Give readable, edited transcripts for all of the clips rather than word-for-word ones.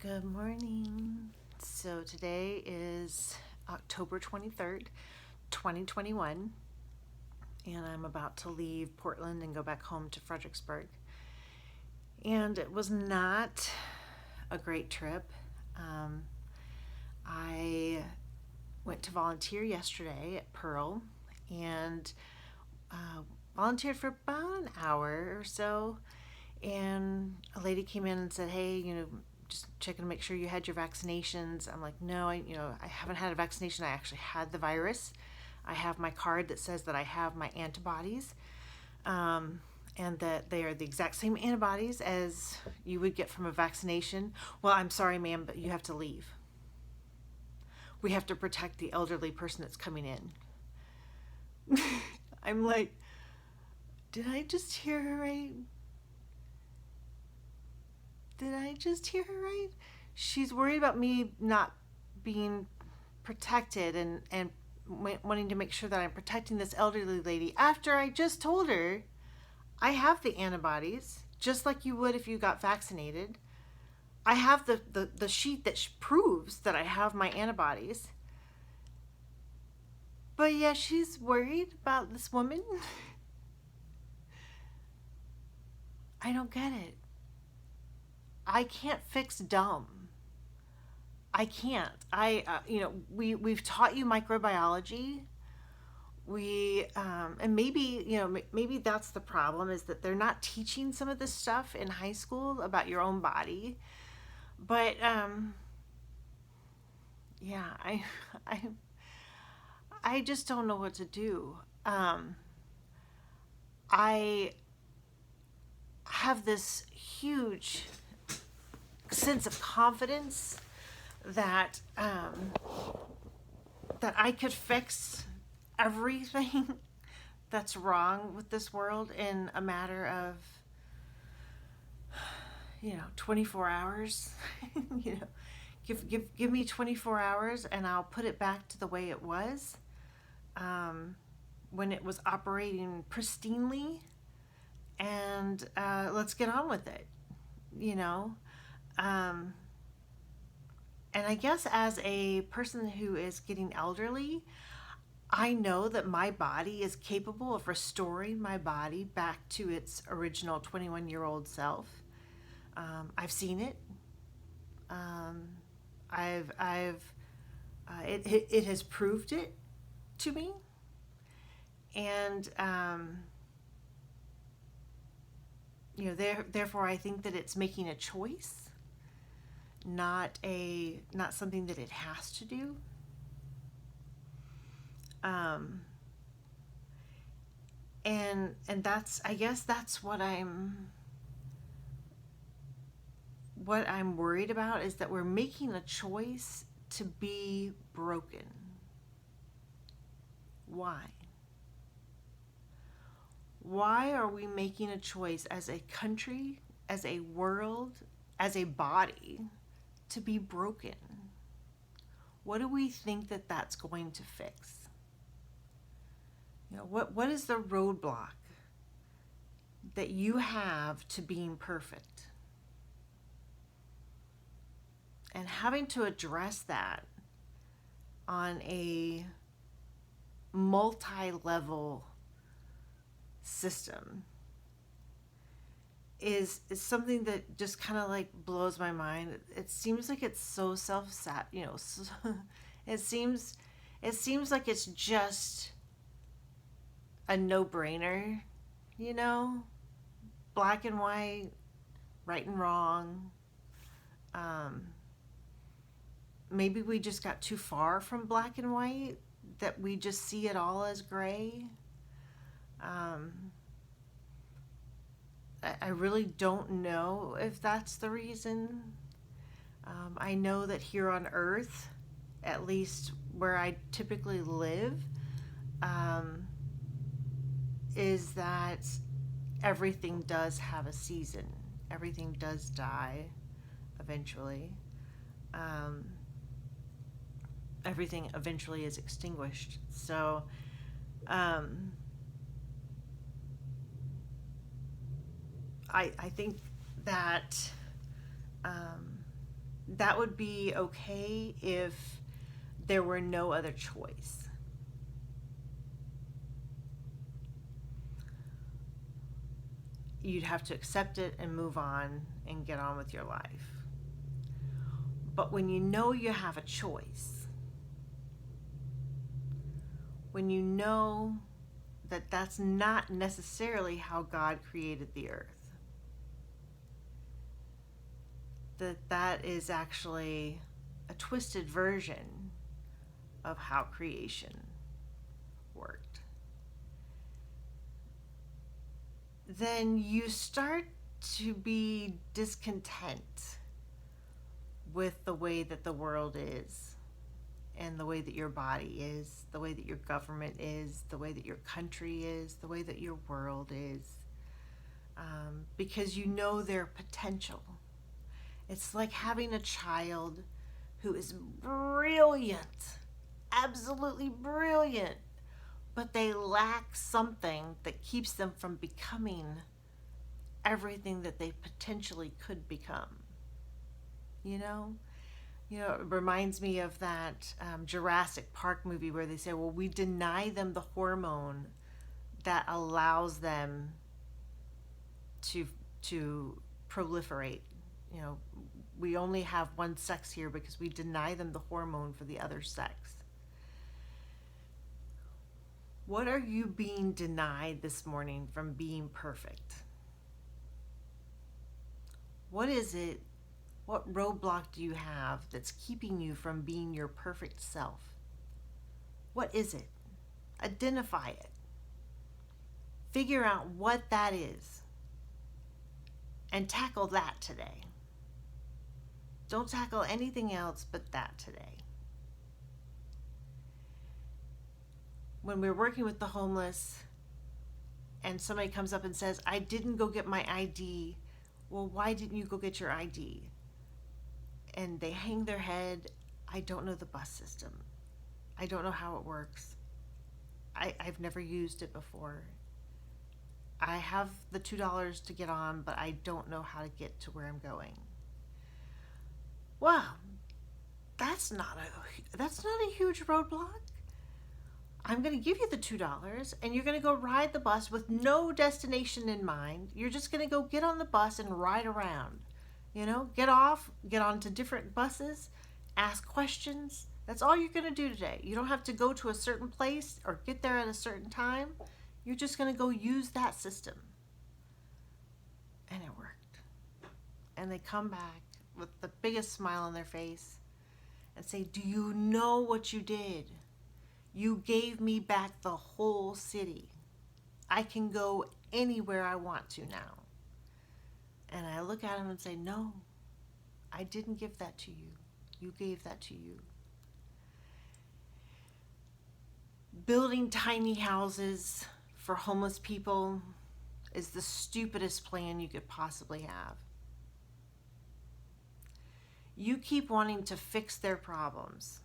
Good morning. So today is October 23rd, 2021, and I'm about to leave Portland and go back home to Fredericksburg. And it was not a great trip. Um, I went to volunteer yesterday at Pearl and uh, volunteered for about an hour or so. And a lady came in and said, "Hey, just checking to make sure you had your vaccinations." I'm like, "No, I haven't had a vaccination. I actually had the virus. I have my card that says that I have my antibodies, and that they are the exact same antibodies as you would get from a vaccination." "Well, I'm sorry, ma'am, but you have to leave. We have to protect the elderly person that's coming in." I'm like, did I just hear her right? Did I just hear her right? She's worried about me not being protected and wanting to make sure that I'm protecting this elderly lady after I just told her I have the antibodies, just like you would if you got vaccinated. I have the sheet that proves that I have my antibodies. But yeah, she's worried about this woman. I don't get it. I can't fix dumb. I can't. We've taught you microbiology. And maybe, maybe that's the problem, is that they're not teaching some of this stuff in high school about your own body. But, yeah, I, I just don't know what to do. I have this huge sense of confidence that, that I could fix everything that's wrong with this world in a matter of 24 hours. you know give me 24 hours and I'll put it back to the way it was, when it was operating pristinely, and let's get on with it you know um, and I guess as a person who is getting elderly, I know that my body is capable of restoring my body back to its original 21-year-old self. I've seen it. Um, I've it has proved it to me, and therefore I think that it's making a choice, not something that it has to do. Um, and that's, I guess that's what I'm worried about, is that we're making a choice to be broken. Why? Why are we making a choice as a country, as a world, as a body, to be broken? What do we think that that's going to fix? What is the roadblock that you have to being perfect? And having to address that on a multi-level system is something that just kind of like blows my mind. It seems like it's so self-sat, it seems like it's just a no-brainer, you know, black and white, right and wrong. Um, Maybe we just got too far from black and white, that we just see it all as gray. Um, I really don't know if that's the reason. I know that here on Earth, at least where I typically live, um, is that everything does have a season. Everything does die eventually. Um, Everything eventually is extinguished. So, um, I think that, um, that would be okay if there were no other choice. You'd have to accept it and move on and get on with your life. But when you know you have a choice, when you know that that's not necessarily how God created the earth, that is actually a twisted version of how creation worked, then you start to be discontent with the way that the world is, and the way that your body is, the way that your government is, the way that your country is, the way that your world is, because you know their potential. It's like having a child who is brilliant, absolutely brilliant, but they lack something that keeps them from becoming everything that they potentially could become. You know? It reminds me of that Jurassic Park movie where they say, well, we deny them the hormone that allows them to proliferate. We only have one sex here because we deny them the hormone for the other sex. What are you being denied this morning from being perfect? What is it? What roadblock do you have that's keeping you from being your perfect self? What is it? Identify it. Figure out what that is and tackle that today. Don't tackle anything else but that today. When we're working with the homeless and somebody comes up and says, I didn't go get my ID. Well, why didn't you go get your ID? And they hang their head. I don't know the bus system. I don't know how it works. I've never used it before. I have the $2 to get on, but I don't know how to get to where I'm going. Wow, that's not a huge roadblock. I'm going to give you the $2 and you're going to go ride the bus with no destination in mind. You're just going to go get on the bus and ride around. Get off, get onto different buses, ask questions. That's all you're going to do today. You don't have to go to a certain place or get there at a certain time. You're just going to go use that system. And it worked. And they come back with the biggest smile on their face and say, do you know what you did? You gave me back the whole city. I can go anywhere I want to now. And I look at him and say, no, I didn't give that to you. You gave that to you. Building tiny houses for homeless people is the stupidest plan you could possibly have. You keep wanting to fix their problems.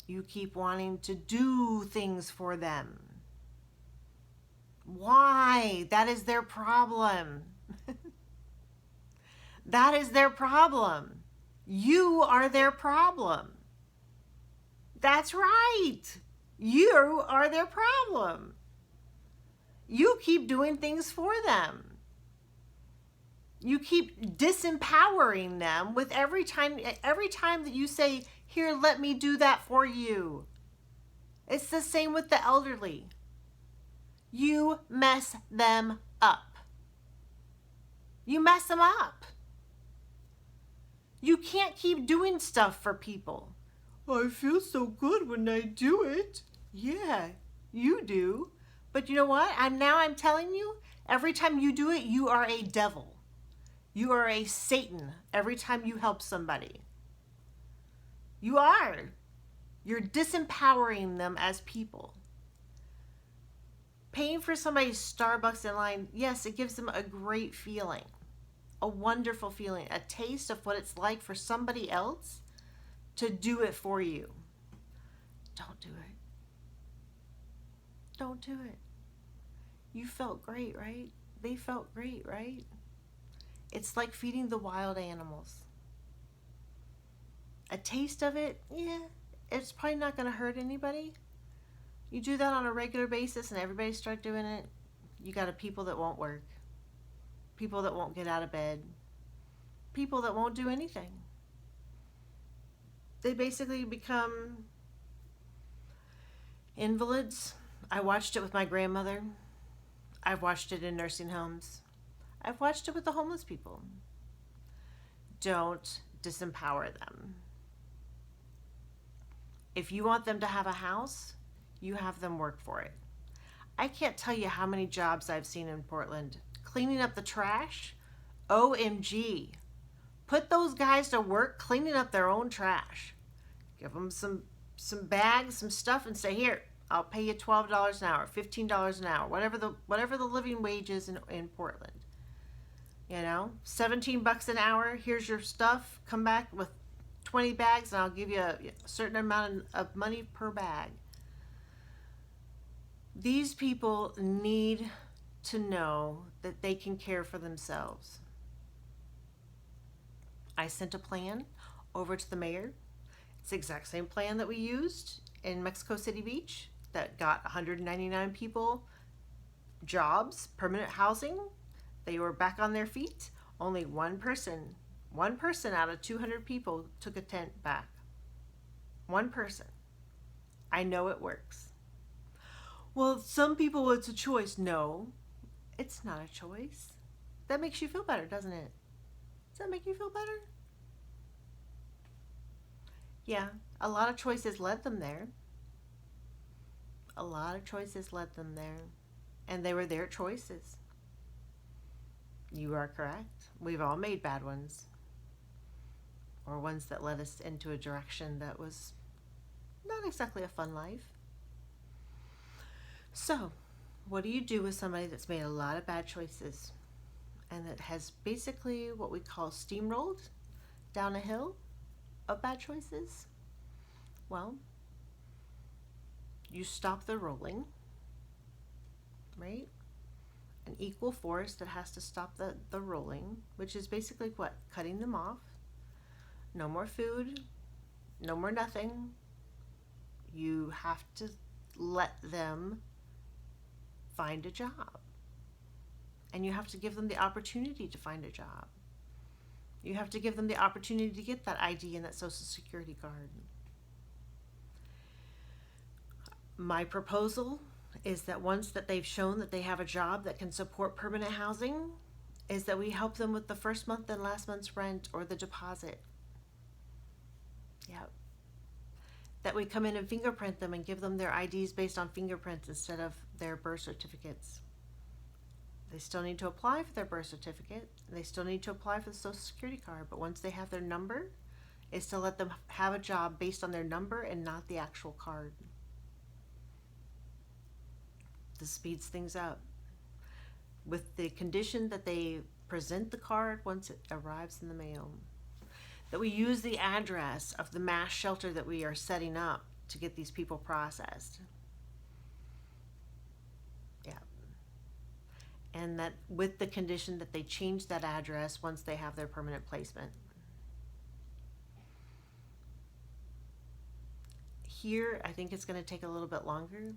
You keep wanting to do things for them. Why? That is their problem. That is their problem. You are their problem. That's right. You are their problem. You keep doing things for them. You keep disempowering them with every time that you say, here, let me do that for you. It's the same with the elderly. You mess them up. You mess them up. You can't keep doing stuff for people. I feel so good when I do it. Yeah, you do. But you know what? I'm telling you, every time you do it, you are a devil. You are a Satan every time you help somebody. You are. You're disempowering them as people. Paying for somebody's Starbucks in line, yes, it gives them a great feeling, a wonderful feeling, a taste of what it's like for somebody else to do it for you. Don't do it. Don't do it. You felt great, right? They felt great, right? It's like feeding the wild animals. A taste of it, yeah, it's probably not going to hurt anybody. You do that on a regular basis and everybody start doing it, you got people that won't work, people that won't get out of bed, people that won't do anything. They basically become invalids. I watched it with my grandmother. I've watched it in nursing homes. I've watched it with the homeless people. Don't disempower them. If you want them to have a house, you have them work for it. I can't tell you how many jobs I've seen in Portland. Cleaning up the trash, OMG. Put those guys to work cleaning up their own trash. Give them some bags, some stuff, and say, here, I'll pay you $12 an hour, $15 an hour, whatever the living wage is in Portland. 17 bucks an hour. Here's your stuff. Come back with 20 bags, and I'll give you a certain amount of money per bag. These people need to know that they can care for themselves. I sent a plan over to the mayor. It's the exact same plan that we used in Mexico City Beach that got 199 people jobs, permanent housing. They were back on their feet. Only one person out of 200 people took a tent back. One person. I know it works. Well, some people, it's a choice. No, it's not a choice. That makes you feel better, doesn't it? Does that make you feel better? Yeah, a lot of choices led them there. A lot of choices led them there. And they were their choices. You are correct. We've all made bad ones. Or ones that led us into a direction that was not exactly a fun life. So, what do you do with somebody that's made a lot of bad choices and that has basically what we call steamrolled down a hill of bad choices? Well, you stop the rolling, right? An equal force that has to stop the rolling, which is basically what? Cutting them off. No more food, no more nothing. You have to let them find a job. And you have to give them the opportunity to find a job. You have to give them the opportunity to get that ID and that Social Security card. My proposal is that once that they've shown that they have a job that can support permanent housing, is that we help them with the first month and last month's rent or the deposit. Yep. That we come in and fingerprint them and give them their IDs based on fingerprints instead of their birth certificates. They still need to apply for their birth certificate. They still need to apply for the Social Security card. But once they have their number, is to let them have a job based on their number and not the actual card. This speeds things up. With the condition that they present the card once it arrives in the mail. That we use the address of the mass shelter that we are setting up to get these people processed. Yeah. And that with the condition that they change that address once they have their permanent placement. Here, I think it's going to take a little bit longer.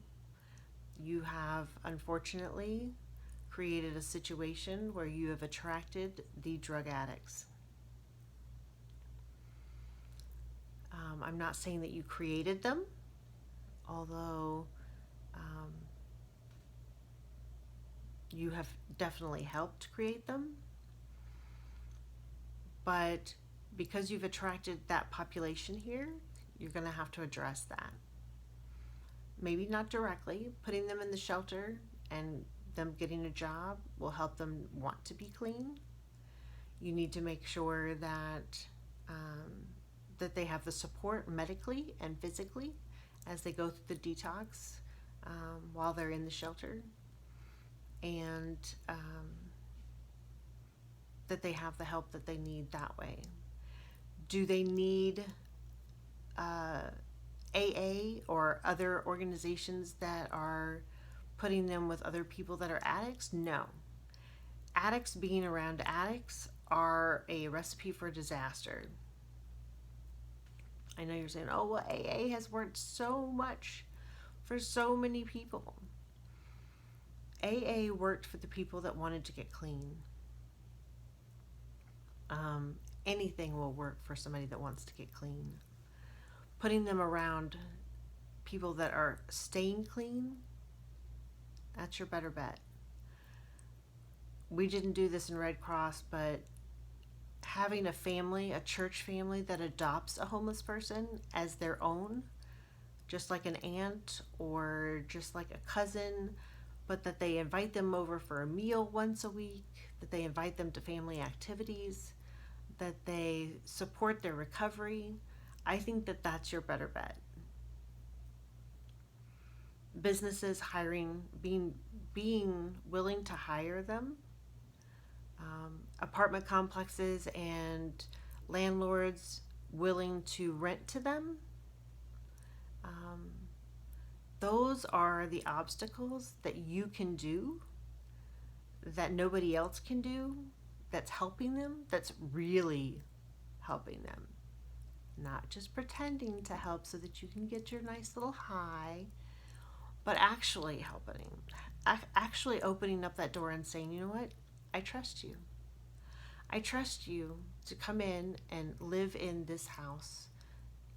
You have, unfortunately, created a situation where you have attracted the drug addicts. I'm not saying that you created them, although you have definitely helped create them. But because you've attracted that population here, you're going to have to address that. Maybe not directly. Putting them in the shelter and them getting a job will help them want to be clean. You need to make sure that that they have the support medically and physically as they go through the detox while they're in the shelter, and that they have the help that they need that way. Do they need AA or other organizations that are putting them with other people that are addicts? No. Addicts being around addicts are a recipe for disaster. I know you're saying, oh, well, AA has worked so much for so many people. AA worked for the people that wanted to get clean. Um, Anything will work for somebody that wants to get clean. Putting them around people that are staying clean, that's your better bet. We didn't do this in Red Cross, but having a family, a church family that adopts a homeless person as their own, just like an aunt or just like a cousin, but that they invite them over for a meal once a week, that they invite them to family activities, that they support their recovery. I think that that's your better bet. Businesses hiring, being willing to hire them, apartment complexes and landlords willing to rent to them. Um, those are the obstacles that you can do that nobody else can do, that's helping them, that's really helping them. Not just pretending to help so that you can get your nice little high, but actually helping, actually opening up that door and saying, you know what, I trust you. I trust you to come in and live in this house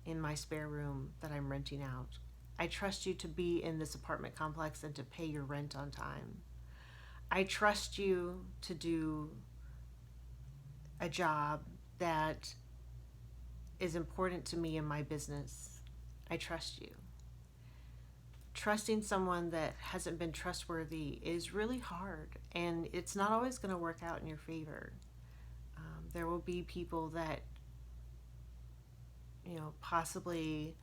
in my spare room that I'm renting out. I trust you to be in this apartment complex and to pay your rent on time. I trust you to do a job that is important to me in my business. I trust you. Trusting someone that hasn't been trustworthy is really hard, and it's not always going to work out in your favor. There will be people that, possibly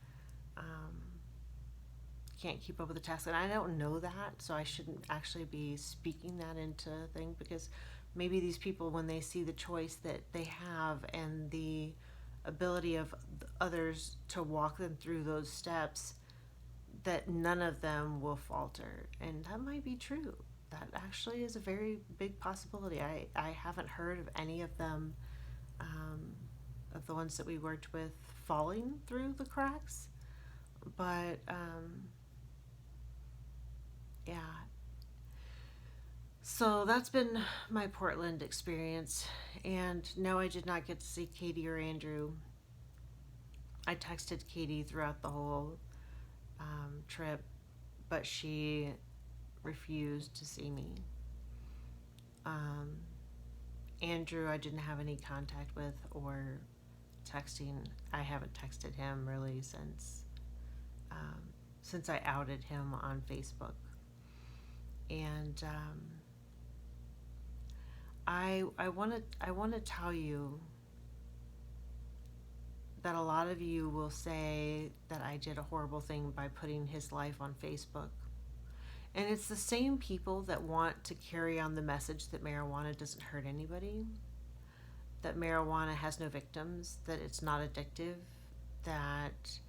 can't keep up with the task, and I don't know that, so I shouldn't actually be speaking that into thing, because maybe these people, when they see the choice that they have and the ability of others to walk them through those steps, that none of them will falter. And that might be true. That actually is a very big possibility. I haven't heard of any of them, of the ones that we worked with, falling through the cracks. But yeah. So that's been my Portland experience. And no, I did not get to see Katie or Andrew. I texted Katie throughout the whole trip, but she refused to see me. Andrew, I didn't have any contact with or texting. I haven't texted him really since I outed him on Facebook. And I want to tell you that a lot of you will say that I did a horrible thing by putting his life on Facebook. And it's the same people that want to carry on the message that marijuana doesn't hurt anybody, that marijuana has no victims, that it's not addictive, that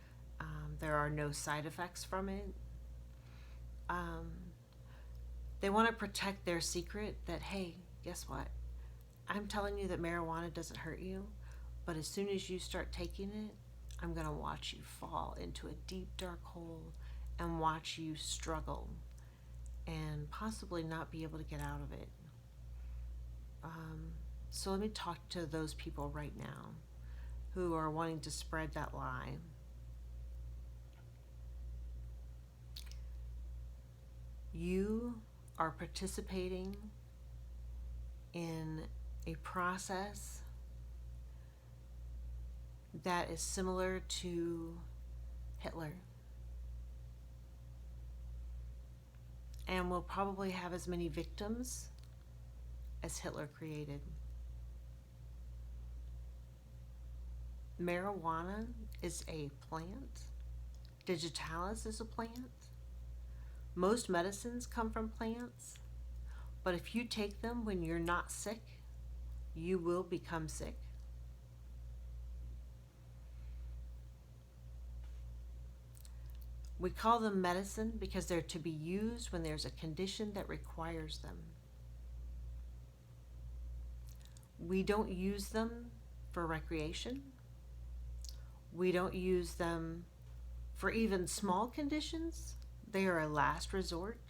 there are no side effects from it. They want to protect their secret that, hey, guess what? I'm telling you that marijuana doesn't hurt you, but as soon as you start taking it, I'm going to watch you fall into a deep, dark hole and watch you struggle and possibly not be able to get out of it. So let me talk to those people right now who are wanting to spread that lie. You are participating in a process that is similar to Hitler, and will probably have as many victims as Hitler created. Marijuana is a plant. Digitalis is a plant. Most medicines come from plants, but if you take them when you're not sick, you will become sick. We call them medicine because they're to be used when there's a condition that requires them. We don't use them for recreation. We don't use them for even small conditions. They are a last resort.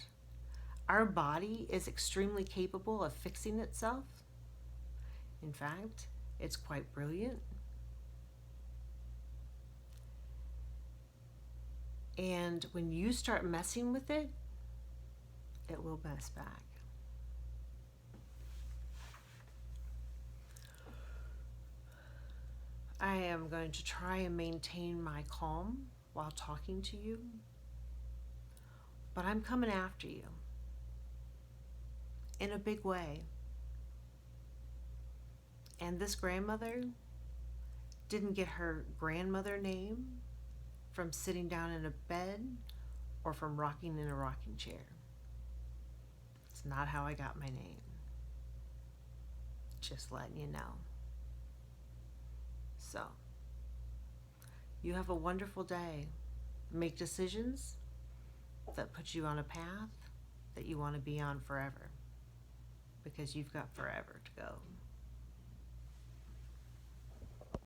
Our body is extremely capable of fixing itself. In fact, it's quite brilliant. And when you start messing with it, it will mess back. I am going to try and maintain my calm while talking to you, but I'm coming after you in a big way. And this grandmother didn't get her grandmother name from sitting down in a bed or from rocking in a rocking chair. It's not how I got my name. Just letting you know. So, you have a wonderful day. Make decisions that put you on a path that you want to be on forever, because you've got forever to go.